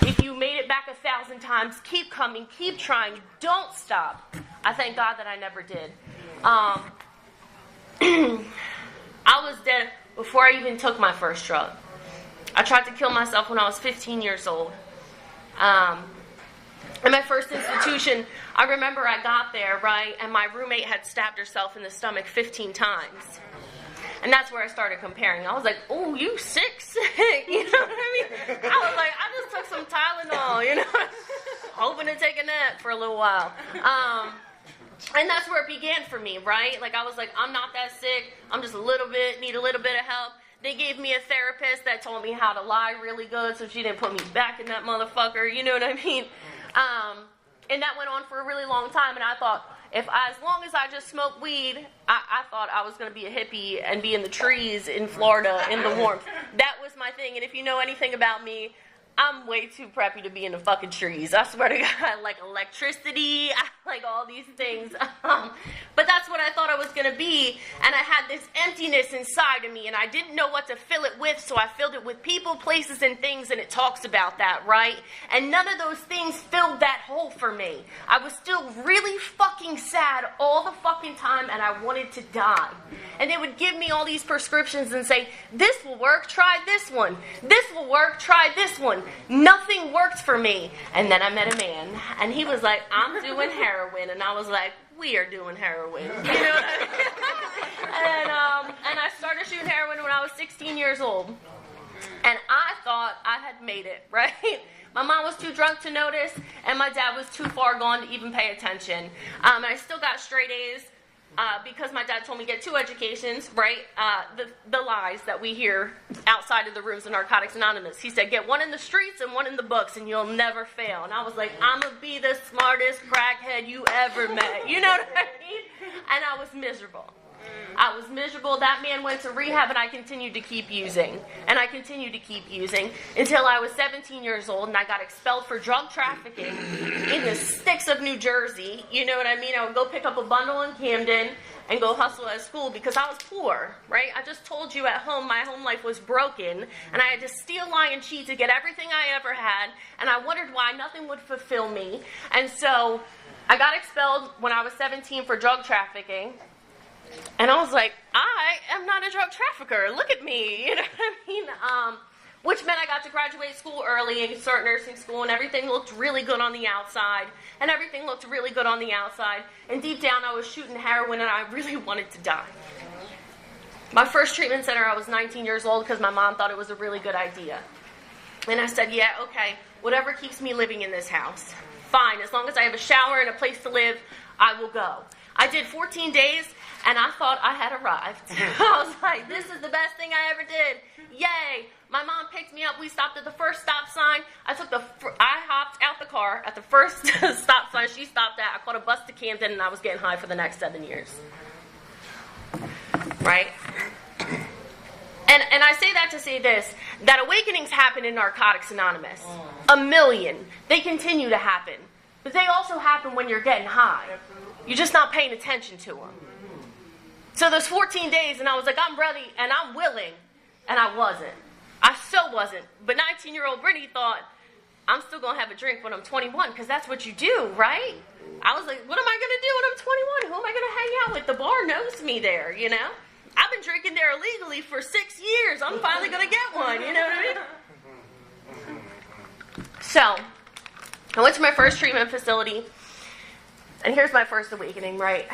If you made it back 1,000 times, keep coming, keep trying, don't stop. I thank God that I never did. I was dead before I even took my first drug. I tried to kill myself when I was 15 years old. In my first institution, I remember I got there, right, and my roommate had stabbed herself in the stomach 15 times. And that's where I started comparing. I was like, oh, you sick. You know what I mean? I was like, I just took some Tylenol, you know, hoping to take a nap for a little while. And that's where it began for me, right? Like, I was like, I'm not that sick. I'm just need a little bit of help. They gave me a therapist that told me how to lie really good so she didn't put me back in that motherfucker, you know what I mean? And that went on for a really long time, and I thought, as long as I just smoked weed, I thought I was going to be a hippie and be in the trees in Florida in the warmth. That was my thing, and if you know anything about me, I'm way too preppy to be in the fucking trees. I swear to God, I like electricity, I like all these things. But that's what I thought I was going to be, and I had this emptiness inside of me, and I didn't know what to fill it with, so I filled it with people, places, and things, and it talks about that, right? And none of those things filled that hole for me. I was still really fucking sad all the fucking time, and I wanted to die. And they would give me all these prescriptions and say, this will work, try this one. This will work, try this one. Nothing worked for me. And then I met a man, and he was like, I'm doing heroin. And I was like, we are doing heroin. You know what I mean? And I started shooting heroin when I was 16 years old. And I thought I had made it, right? My mom was too drunk to notice, and my dad was too far gone to even pay attention. And I still got straight A's. Because my dad told me to get 2 educations, right? The lies that we hear outside of the rooms of Narcotics Anonymous. He said, get 1 in the streets and 1 in the books, and you'll never fail. And I was like, I'm going to be the smartest crackhead you ever met. You know what I mean? And I was miserable. I was miserable. That man went to rehab, and I continued to keep using. And I continued to keep using until I was 17 years old, and I got expelled for drug trafficking in the sticks of New Jersey. You know what I mean? I would go pick up a bundle in Camden and go hustle at school because I was poor, right? I just told you at home my home life was broken, and I had to steal, lie, and cheat to get everything I ever had, and I wondered why nothing would fulfill me. And so I got expelled when I was 17 for drug trafficking. And I was like, I am not a drug trafficker. Look at me. You know what I mean? Which meant I got to graduate school early and start nursing school, and everything looked really good on the outside. And deep down, I was shooting heroin, and I really wanted to die. My first treatment center, I was 19 years old because my mom thought it was a really good idea. And I said, yeah, okay, whatever keeps me living in this house. Fine, as long as I have a shower and a place to live, I will go. I did 14 days. And I thought I had arrived. I was like, this is the best thing I ever did. Yay. My mom picked me up. We stopped at the first stop sign. I hopped out the car at the first stop sign she stopped at. I caught a bus to Camden, and I was getting high for the next 7 years. Right? And I say that to say this, that awakenings happen in Narcotics Anonymous. 1 million. They continue to happen. But they also happen when you're getting high. You're just not paying attention to them. So those 14 days, and I was like, I'm ready, and I'm willing, and I wasn't. I so wasn't. But 19-year-old Brittney thought, I'm still going to have a drink when I'm 21, because that's what you do, right? I was like, what am I going to do when I'm 21? Who am I going to hang out with? The bar knows me there, you know? I've been drinking there illegally for 6 years. I'm finally going to get one, you know what I mean? So, I went to my first treatment facility, and here's my first awakening, right?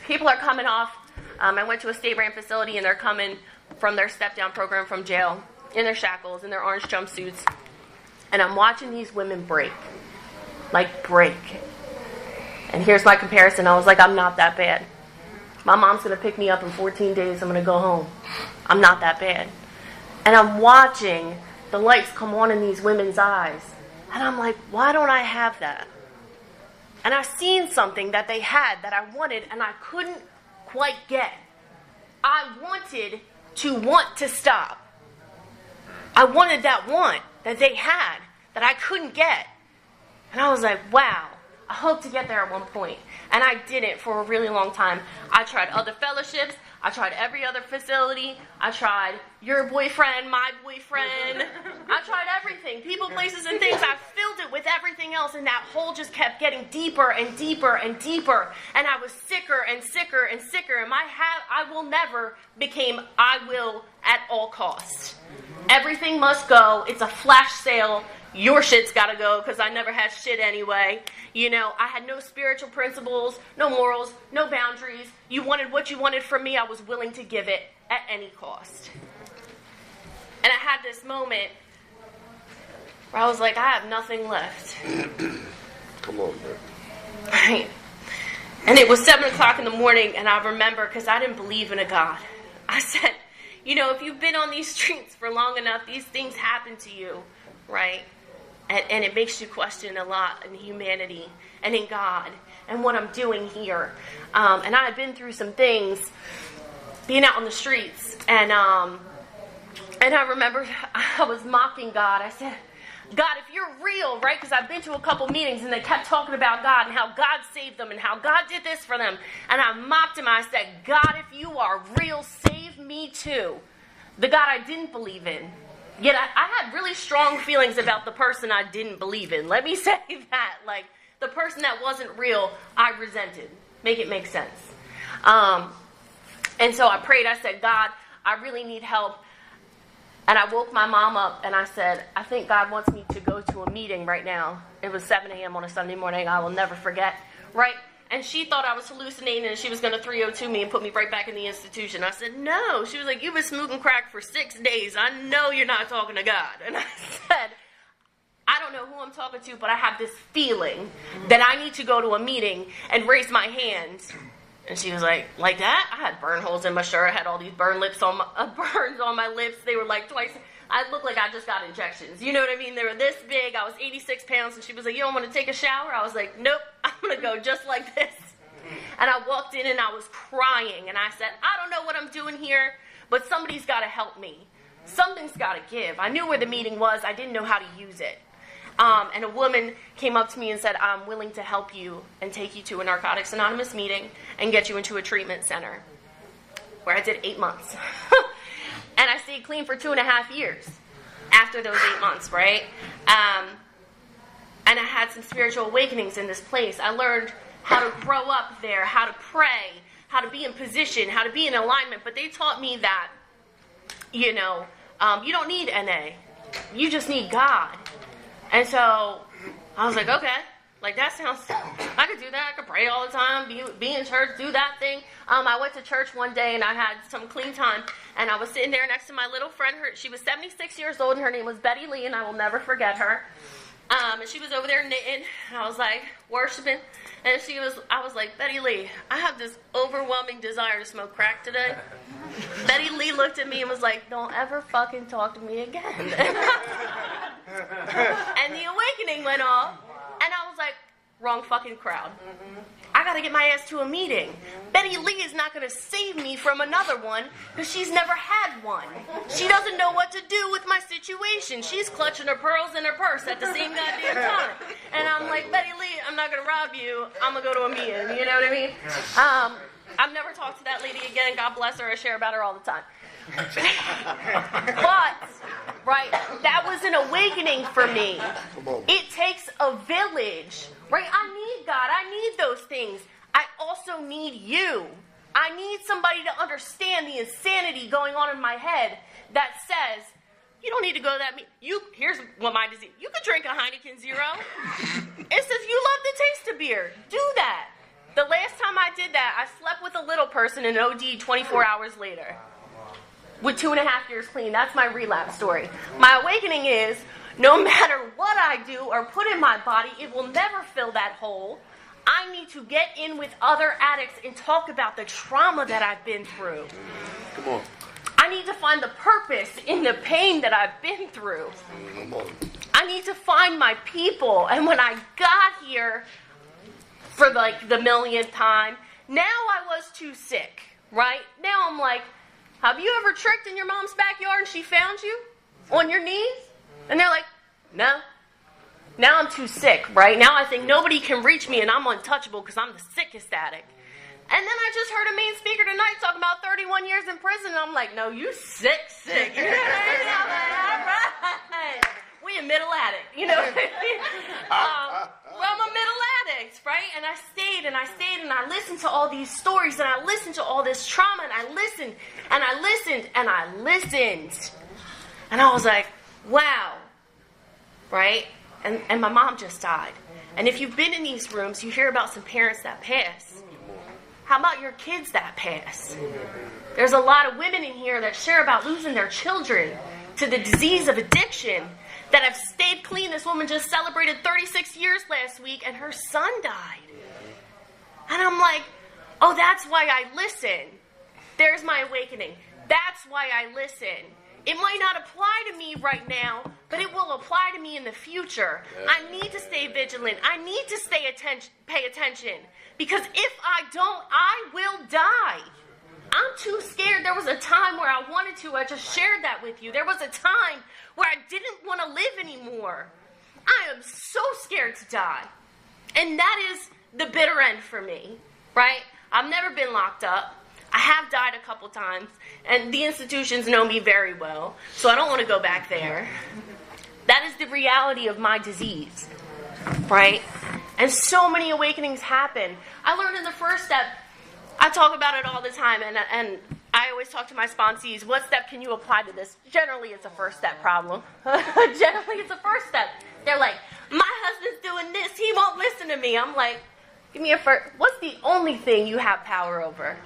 People are coming off. I went to a state-ran facility, and they're coming from their step-down program from jail in their shackles, in their orange jumpsuits. And I'm watching these women break. Like, break. And here's my comparison. I was like, I'm not that bad. My mom's going to pick me up in 14 days. I'm going to go home. I'm not that bad. And I'm watching the lights come on in these women's eyes. And I'm like, why don't I have that? And I've seen something that they had that I wanted, and I couldn't quite get. I wanted to want to stop. I wanted that want that they had that I couldn't get. And I was like, wow, I hope to get there at one point. And I didn't for a really long time. I tried other fellowships. I tried every other facility. I tried your boyfriend, my boyfriend. I tried everything. People, places, and things. I it with everything else, and that hole just kept getting deeper and deeper and deeper, and I was sicker and sicker and sicker, and I will never became I will at all costs. Everything must go. It's a flash sale. Your shit's got to go, because I never had shit anyway. I had no spiritual principles, no morals, no boundaries. You wanted what you wanted from me. I was willing to give it at any cost. And I had this moment where I was like, I have nothing left. Come on, man. Right. And it was 7 o'clock in the morning, and I remember, because I didn't believe in a God. I said, if you've been on these streets for long enough, these things happen to you, right? And it makes you question a lot in humanity and in God and what I'm doing here. And I had been through some things being out on the streets. And I remember I was mocking God. I said, God, if you're real, right? Because I've been to a couple meetings and they kept talking about God and how God saved them and how God did this for them. And I mocked him. I said, God, if you are real, save me too. The God I didn't believe in. Yet I had really strong feelings about the person I didn't believe in. Let me say that. Like, the person that wasn't real, I resented. Make it make sense. And so I prayed. I said, God, I really need help. And I woke my mom up and I said, I think God wants me to go to a meeting right now. It was 7 a.m. on a Sunday morning. I will never forget. Right? And she thought I was hallucinating and she was going to 302 me and put me right back in the institution. I said, no. She was like, you've been smoking crack for 6 days. I know you're not talking to God. And I said, I don't know who I'm talking to, but I have this feeling that I need to go to a meeting and raise my hand. And she was like that? I had burn holes in my shirt. I had all these burns on my lips. They were like twice. I looked like I just got injections. You know what I mean? They were this big. I was 86 pounds. And she was like, you don't want to take a shower? I was like, nope. I'm going to go just like this. And I walked in and I was crying. And I said, I don't know what I'm doing here, but somebody's got to help me. Something's got to give. I knew where the meeting was. I didn't know how to use it. And a woman came up to me and said, I'm willing to help you and take you to a Narcotics Anonymous meeting and get you into a treatment center, where I did 8 months. And I stayed clean for 2.5 years after those 8 months, right? And I had some spiritual awakenings in this place. I learned how to grow up there, how to pray, how to be in position, how to be in alignment. But they taught me that, you don't need NA. You just need God. And so I was like, okay, like that sounds, I could do that. I could pray all the time, be in church, do that thing. I went to church one day and I had some clean time. And I was sitting there next to my little friend. She was 76 years old and her name was Betty Lee, and I will never forget her. And she was over there knitting, and I was like worshiping. And I was like, Betty Lee, I have this overwhelming desire to smoke crack today. Betty Lee looked at me and was like, don't ever fucking talk to me again. And the awakening went off, and I was like, wrong fucking crowd. I gotta get my ass to a meeting. Betty Lee is not gonna save me from another one, because she's never had one. She doesn't know what to do with my situation. She's clutching her pearls in her purse at the same goddamn time. And I'm like, Betty Lee, I'm not gonna rob you. I'm gonna go to a meeting. You know what I mean? I've never talked to that lady again. God bless her. I share about her all the time. But, right, that was an awakening for me. It takes a village, right? I need God. I need those things. I also need you. I need somebody to understand the insanity going on in my head that says, you don't need to go that here's what my disease. You could drink a Heineken Zero. It says you love the taste of beer. Do that. The last time I did that, I slept with a little person and OD'd 24 hours later. With 2.5 years clean. That's my relapse story. My awakening is, no matter what I do or put in my body, it will never fill that hole. I need to get in with other addicts and talk about the trauma that I've been through. Come on. I need to find the purpose in the pain that I've been through. Come on. I need to find my people. And when I got here, for like the millionth time, now I was too sick, right? Now I'm like, have you ever tricked in your mom's backyard and she found you on your knees? And they're like, no. Now I'm too sick, right? Now I think nobody can reach me and I'm untouchable because I'm the sickest addict. And then I just heard a main speaker tonight talking about 31 years in prison. And I'm like, no, you sick. You know what I mean? I'm like, all right. We a middle addict, you know what I mean? I'm a middle addict, right? And I stayed and I stayed and I listened to all these stories and I listened to all this trauma and I listened and I listened and I listened. And I was like, wow, right? And my mom just died. And if you've been in these rooms, you hear about some parents that pass. How about your kids that pass? There's a lot of women in here that share about losing their children to the disease of addiction that have stayed clean. This woman just celebrated 36 years last week and her son died. And I'm like, oh, that's why I listen. There's my awakening. That's why I listen. It might not apply to me right now, but it will apply to me in the future. I need to stay vigilant. I need to pay attention. Because if I don't, I will die. I'm too scared. There was a time where I wanted to. I just shared that with you. There was a time where I didn't want to live anymore. I am so scared to die. And that is the bitter end for me, right? I've never been locked up. I have died a couple times, and the institutions know me very well, so I don't want to go back there. That is the reality of my disease, right? And so many awakenings happen. I learned in the first step, I talk about it all the time, and I always talk to my sponsees, what step can you apply to this? Generally, it's a first step problem. Generally, it's a first step. They're like, my husband's doing this, he won't listen to me. I'm like, give me a first. What's the only thing you have power over?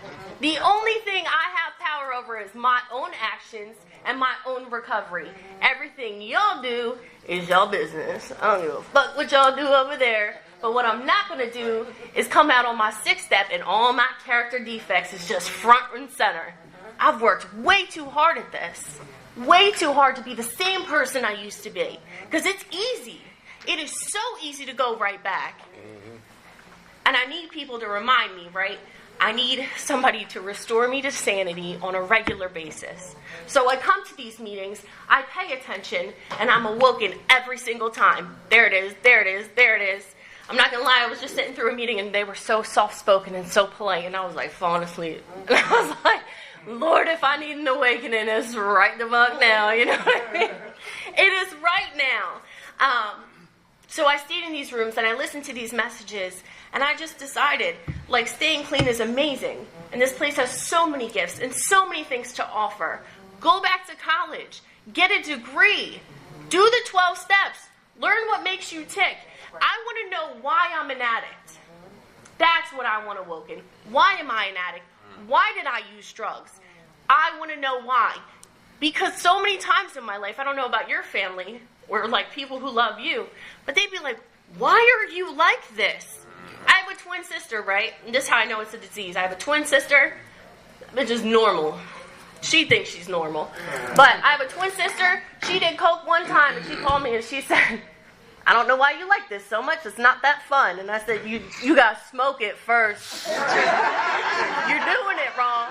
The only thing I have power over is my own actions and my own recovery. Everything y'all do is y'all business. I don't give a fuck what y'all do over there. But what I'm not going to do is come out on my sixth step and all my character defects is just front and center. I've worked way too hard at this. Way too hard to be the same person I used to be. Because it's easy. It is so easy to go right back. And I need people to remind me, right? I need somebody to restore me to sanity on a regular basis. So I come to these meetings, I pay attention, and I'm awoken every single time. There it is, there it is, there it is. I'm not going to lie, I was just sitting through a meeting, and they were so soft-spoken and so polite, and I was like falling asleep. And I was like, Lord, if I need an awakening, it's right the fuck now, you know what I mean? It is right now. So I stayed in these rooms, and I listened to these messages, and I just decided, like, staying clean is amazing. And this place has so many gifts and so many things to offer. Go back to college. Get a degree. Do the 12 steps. Learn what makes you tick. I want to know why I'm an addict. That's what I want awoken. Why am I an addict? Why did I use drugs? I want to know why. Because so many times in my life, I don't know about your family, or like people who love you, but they'd be like, why are you like this? I have a twin sister, right? And this is how I know it's a disease. I have a twin sister, which is normal. She thinks she's normal. But I have a twin sister. She did coke one time, and she called me, and she said, I don't know why you like this so much. It's not that fun. And I said, you got to smoke it first. You're doing it wrong.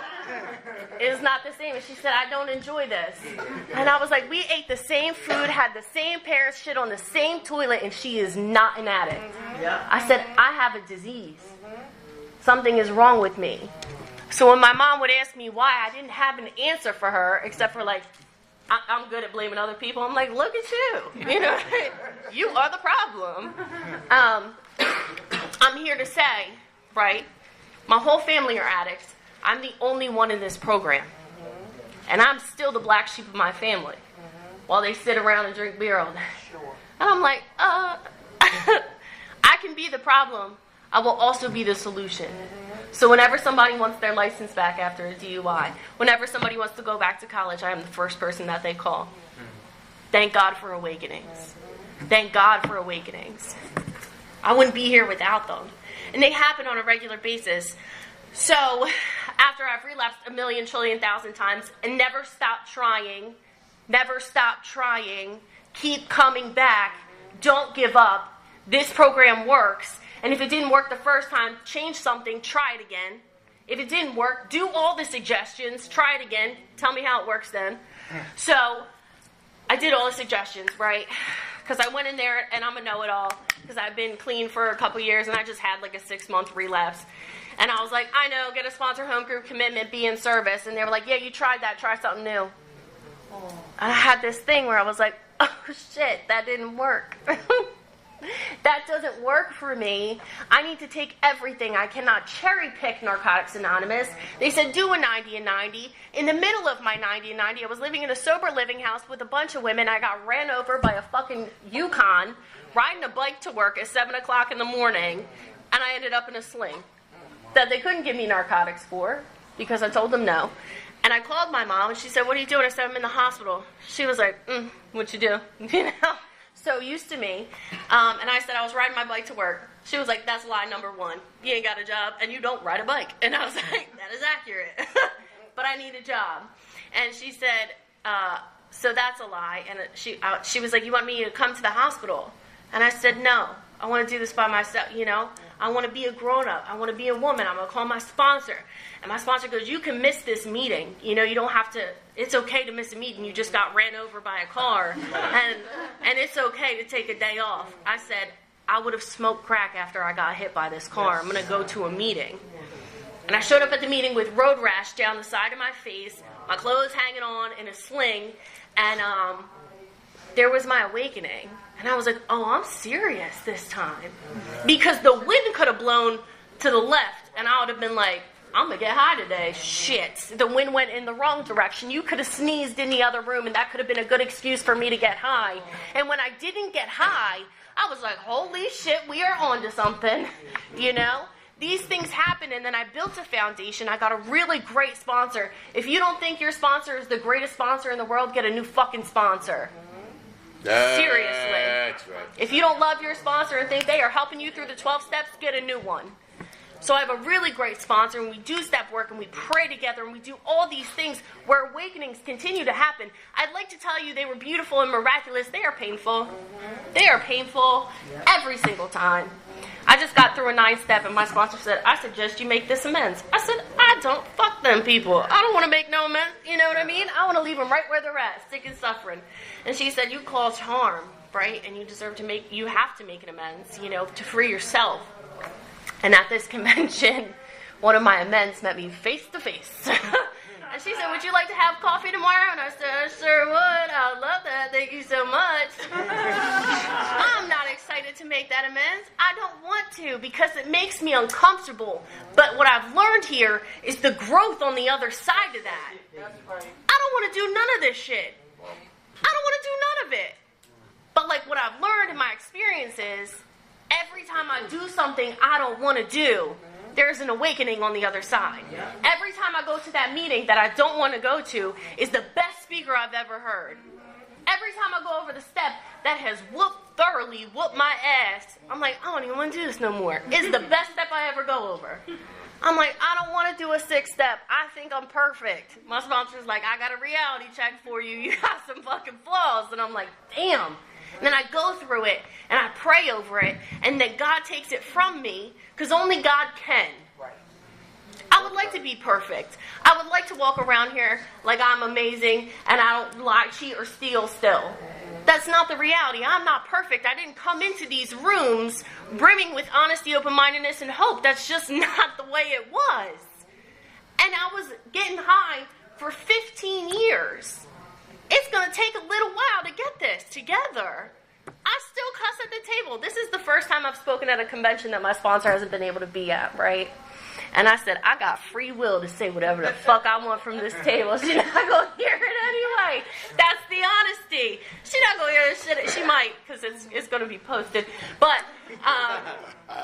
It's not the same. And she said, I don't enjoy this. And I was like, we ate the same food, had the same parents, shit on the same toilet, and she is not an addict. I said, I have a disease. Something is wrong with me. So when my mom would ask me why, I didn't have an answer for her, except for like, I'm good at blaming other people. I'm like, look at you. You know, you are the problem. I'm here to say, right, my whole family are addicts. I'm the only one in this program. And I'm still the black sheep of my family while they sit around and drink beer all day. And I'm like, I can be the problem. I will also be the solution. So whenever somebody wants their license back after a DUI, whenever somebody wants to go back to college, I am the first person that they call. Thank God for awakenings. Thank God for awakenings. I wouldn't be here without them. And they happen on a regular basis. So after I've relapsed a million, trillion, thousand times and never stopped trying, keep coming back, don't give up. This program works. And if it didn't work the first time, change something, try it again. If it didn't work, do all the suggestions, try it again. Tell me how it works then. So I did all the suggestions, right? Because I went in there, and I'm a know-it-all, because I've been clean for a couple years, and I just had like a 6-month relapse. And I was like, I know, get a sponsor home group commitment, be in service. And they were like, yeah, you tried that, try something new. And I had this thing where I was like, oh shit, that didn't work. That doesn't work for me. I need to take everything. I cannot cherry pick Narcotics Anonymous. They said do a 90 and 90. In the middle of my 90 and 90, I was living in a sober living house with a bunch of women. I got ran over by a fucking Yukon, riding a bike to work at 7 o'clock in the morning, and I ended up in a sling that they couldn't give me narcotics for because I told them no. And I called my mom, and she said, what are you doing? I said, I'm in the hospital. She was like, what'd you do? You know? So used to me. And I said I was riding my bike to work. She was like, that's lie number one. You ain't got a job, and you don't ride a bike. And I was like, that is accurate. But I need a job. And she said, so that's a lie. And she was like, you want me to come to the hospital? And I said, no. I want to do this by myself, you know. I want to be a grown-up. I want to be a woman. I'm going to call my sponsor. And my sponsor goes, you can miss this meeting. You know, you don't have to, it's okay to miss a meeting. You just got ran over by a car. And it's okay to take a day off. I said, I would have smoked crack after I got hit by this car. I'm going to go to a meeting. And I showed up at the meeting with road rash down the side of my face, my clothes hanging on in a sling, and there was my awakening. And I was like, oh, I'm serious this time. Because the wind could have blown to the left, and I would have been like, I'm going to get high today. Shit. The wind went in the wrong direction. You could have sneezed in the other room, and that could have been a good excuse for me to get high. And when I didn't get high, I was like, holy shit, we are on to something. You know? These things happen, and then I built a foundation. I got a really great sponsor. If you don't think your sponsor is the greatest sponsor in the world, get a new fucking sponsor. Seriously. That's right. If you don't love your sponsor and think they are helping you through the 12 steps, get a new one. So I have a really great sponsor, and we do step work, and we pray together, and we do all these things where awakenings continue to happen. I'd like to tell you they were beautiful and miraculous. They are painful. They are painful every single time. I just got through a 9-step, and my sponsor said, I suggest you make this amends. I said, I don't fuck them people. I don't want to make no amends. You know what I mean? I want to leave them right where they're at, sick and suffering. And she said, you caused harm, right? And you deserve to you have to make an amends, you know, to free yourself. And at this convention, one of my amends met me face to face. And she said, would you like to have coffee tomorrow? And I said, I sure would. I love that. Thank you so much. I'm not excited to make that amends. I don't want to because it makes me uncomfortable. But what I've learned here is the growth on the other side of that. I don't want to do none of this shit. I don't want to do none of it. But like what I've learned in my experience is every time I do something I don't want to do, there's an awakening on the other side. Every time I go to that meeting that I don't want to go to is the best speaker I've ever heard. Every time I go over the step that has thoroughly whooped my ass, I'm like, I don't even want to do this no more. It's the best step I ever go over. I'm like, I don't want to do a 6th step. I think I'm perfect. My sponsor's like, I got a reality check for you. You got some fucking flaws. And I'm like, damn. And then I go through it, and I pray over it, and then God takes it from me, because only God can. I would like to be perfect. I would like to walk around here like I'm amazing, and I don't lie, cheat, or steal still. That's not the reality. I'm not perfect. I didn't come into these rooms brimming with honesty, open-mindedness, and hope. That's just not the way it was. And I was getting high for 15 years. It's going to take a little while to get this together. I still cuss at the table. This is the first time I've spoken at a convention that my sponsor hasn't been able to be at, right? And I said, I got free will to say whatever the fuck I want from this table. She's not going to hear it anyway. That's the honesty. She's not going to hear this shit. She might, because it's going to be posted. But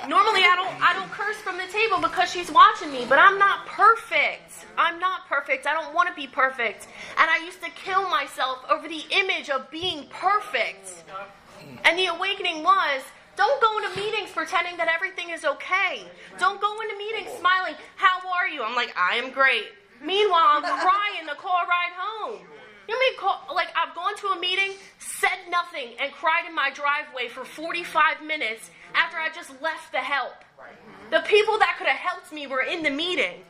normally I don't curse from the table because she's watching me. But I'm not perfect. I'm not perfect. I don't want to be perfect. And I used to kill myself over the image of being perfect. And the awakening was, don't go into meetings pretending that everything is okay. Don't go into meetings smiling, how are you? I'm like, I am great. Meanwhile, I'm crying the car ride home. You know what I mean? Like, I've gone to a meeting, said nothing, and cried in my driveway for 45 minutes after I just left the help. The people that could have helped me were in the meeting.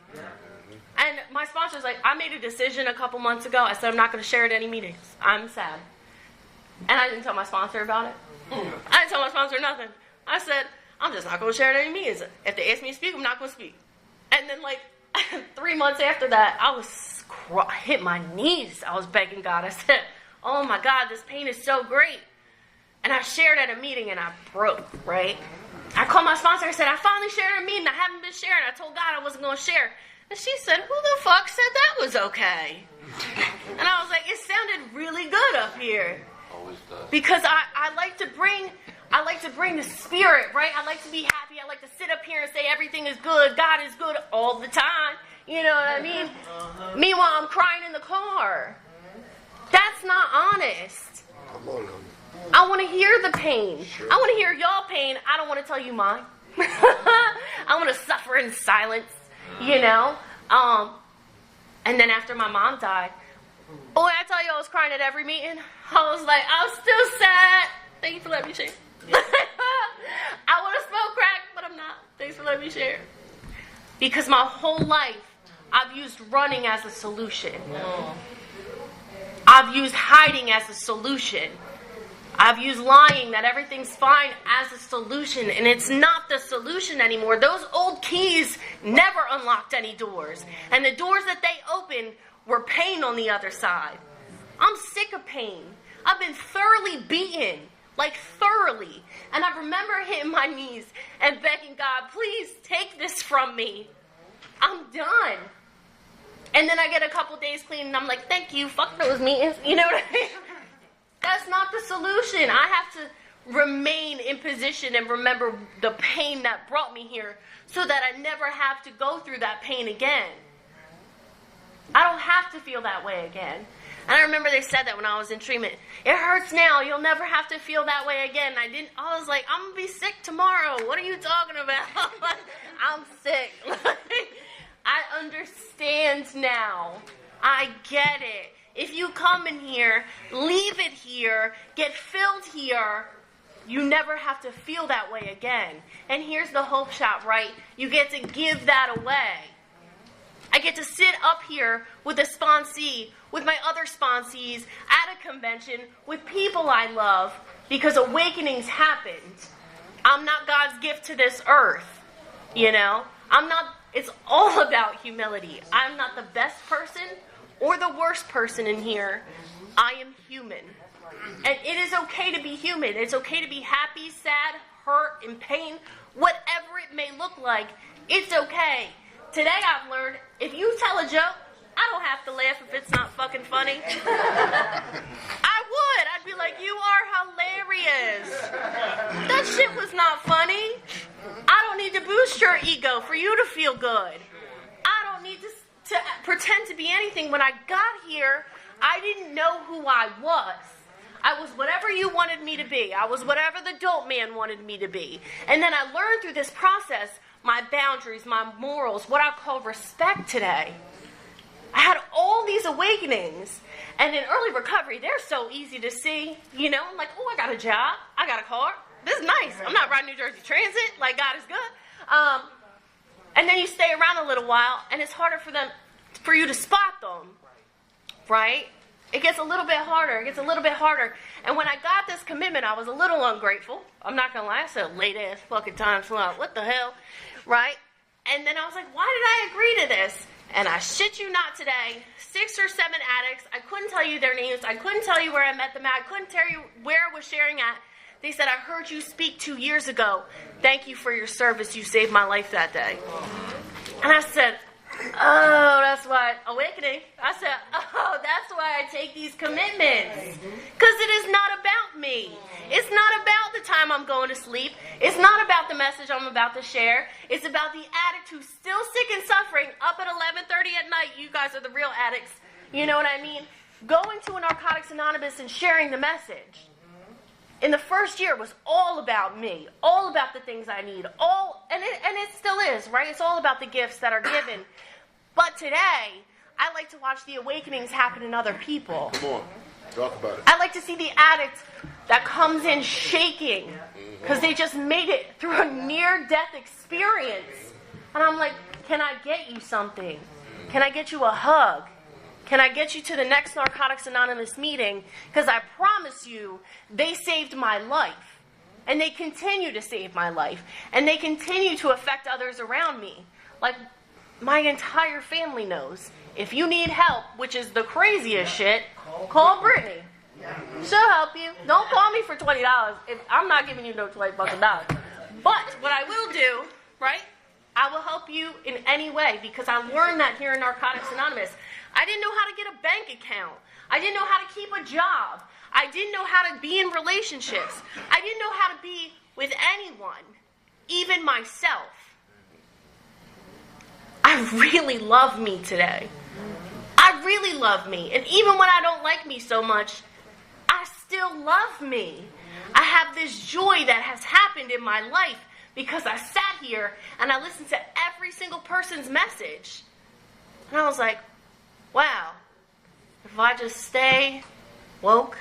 And my sponsor's like, I made a decision a couple months ago. I said, I'm not going to share at any meetings. I'm sad. And I didn't tell my sponsor about it. I didn't tell my sponsor nothing. I said, I'm just not going to share at any meetings. If they ask me to speak, I'm not going to speak. And then, like, 3 months after that, I hit my knees. I was begging God. I said, oh, my God, this pain is so great. And I shared at a meeting and I broke, right? I called my sponsor. I said, I finally shared at a meeting. I haven't been sharing. I told God I wasn't going to share. And she said, who the fuck said that was okay? And I was like, it sounded really good up here. Always does. Because I like to bring the spirit, right? I like to be happy. I like to sit up here and say everything is good. God is good all the time. You know what I mean? Meanwhile, I'm crying in the car. That's not honest. Come on, I want to hear the pain. I want to hear y'all pain. I don't want to tell you mine. I want to suffer in silence, you know? And then after my mom died, boy, I tell you, I was crying at every meeting. I was like, I'm still sad. Thank you for letting me share. I want to smoke crack, but I'm not. Thanks for letting me share. Because my whole life, I've used running as a solution. I've used hiding as a solution. I've used lying that everything's fine as a solution, and it's not the solution anymore. Those old keys never unlocked any doors, and the doors that they opened were pain on the other side. I'm sick of pain. I've been thoroughly beaten, like thoroughly, and I remember hitting my knees and begging God, please take this from me. I'm done. And then I get a couple days clean, and I'm like, thank you, fuck those meetings. You know what I mean? That's not the solution. I have to remain in position and remember the pain that brought me here so that I never have to go through that pain again. I don't have to feel that way again. And I remember they said that when I was in treatment. It hurts now. You'll never have to feel that way again. I was like, I'm going to be sick tomorrow. What are you talking about? I'm sick. I understand now. I get it. If you come in here, leave it here, get filled here, you never have to feel that way again. And here's the hope shot, right? You get to give that away. I get to sit up here with a sponsee, with my other sponsees, at a convention, with people I love, because awakenings happened. I'm not God's gift to this earth, you know? It's all about humility. I'm not the best person or the worst person in here. I am human. And it is okay to be human. It's okay to be happy, sad, hurt, in pain, whatever it may look like. It's okay. Today I've learned, if you tell a joke, I don't have to laugh if it's not fucking funny. I would. I'd be like, you are hilarious. That shit was not funny. I don't need to boost your ego for you to feel good. I don't need to pretend to be anything. When I got here, I didn't know who I was. I was whatever you wanted me to be. I was whatever the dope man wanted me to be. And then I learned through this process my boundaries, my morals, what I call respect today. I had all these awakenings. And in early recovery, they're so easy to see. You know, I'm like, oh, I got a job. I got a car. This is nice. I'm not riding New Jersey Transit. Like, God is good. And then you stay around a little while, and it's harder for you to spot them, right? It gets a little bit harder. And when I got this commitment, I was a little ungrateful. I'm not going to lie. I said, late-ass fucking time slot. What the hell, right? And then I was like, why did I agree to this? And I shit you not today, 6 or 7 addicts. I couldn't tell you their names. I couldn't tell you where I met them at. I couldn't tell you where I was sharing at. They said, I heard you speak 2 years ago. Thank you for your service. You saved my life that day. And I said, oh, that's why, awakening. I said, oh, that's why I take these commitments. Because it is not about me. It's not about the time I'm going to sleep. It's not about the message I'm about to share. It's about the addict who's still sick and suffering up at 11:30 at night. You guys are the real addicts. You know what I mean? Going to a Narcotics Anonymous and sharing the message. In the first year, it was all about me, all about the things I need, and it still is, right? It's all about the gifts that are given. But today, I like to watch the awakenings happen in other people. Come on, talk about it. I like to see the addict that comes in shaking because they just made it through a near-death experience. And I'm like, can I get you something? Can I get you a hug? Can I get you to the next Narcotics Anonymous meeting? Because I promise you, they saved my life. And they continue to save my life. And they continue to affect others around me. Like, my entire family knows. If you need help, which is the craziest shit, call Brittney. She'll help you. Don't call me for $20. If I'm not giving you no $20. But what I will do, right? I will help you in any way because I learned that here in Narcotics Anonymous. I didn't know how to get a bank account. I didn't know how to keep a job. I didn't know how to be in relationships. I didn't know how to be with anyone, even myself. I really love me today. I really love me. And even when I don't like me so much, I still love me. I have this joy that has happened in my life because I sat here and I listened to every single person's message. And I was like, wow, if I just stay woke,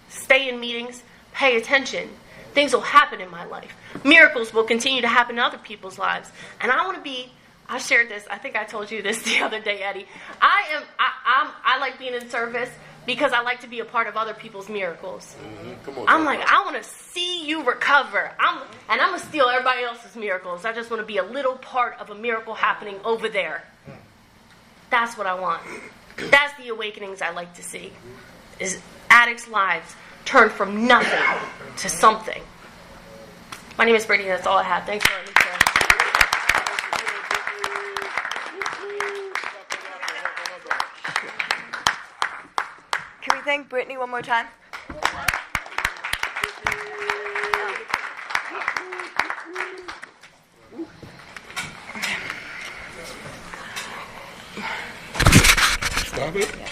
stay in meetings, pay attention, things will happen in my life. Miracles will continue to happen in other people's lives. And I want to be, I shared this, I think I told you this the other day, Eddie. I like being in service because I like to be a part of other people's miracles. Come on, I'm like, I want to see you recover. I'm going to steal everybody else's miracles. I just want to be a little part of a miracle happening over there. That's what I want. That's the awakenings I like to see. Is addicts' lives turn from nothing to something. My name is Brittney. That's all I have. Thanks for letting me share. Can we thank Brittney one more time? Stop it.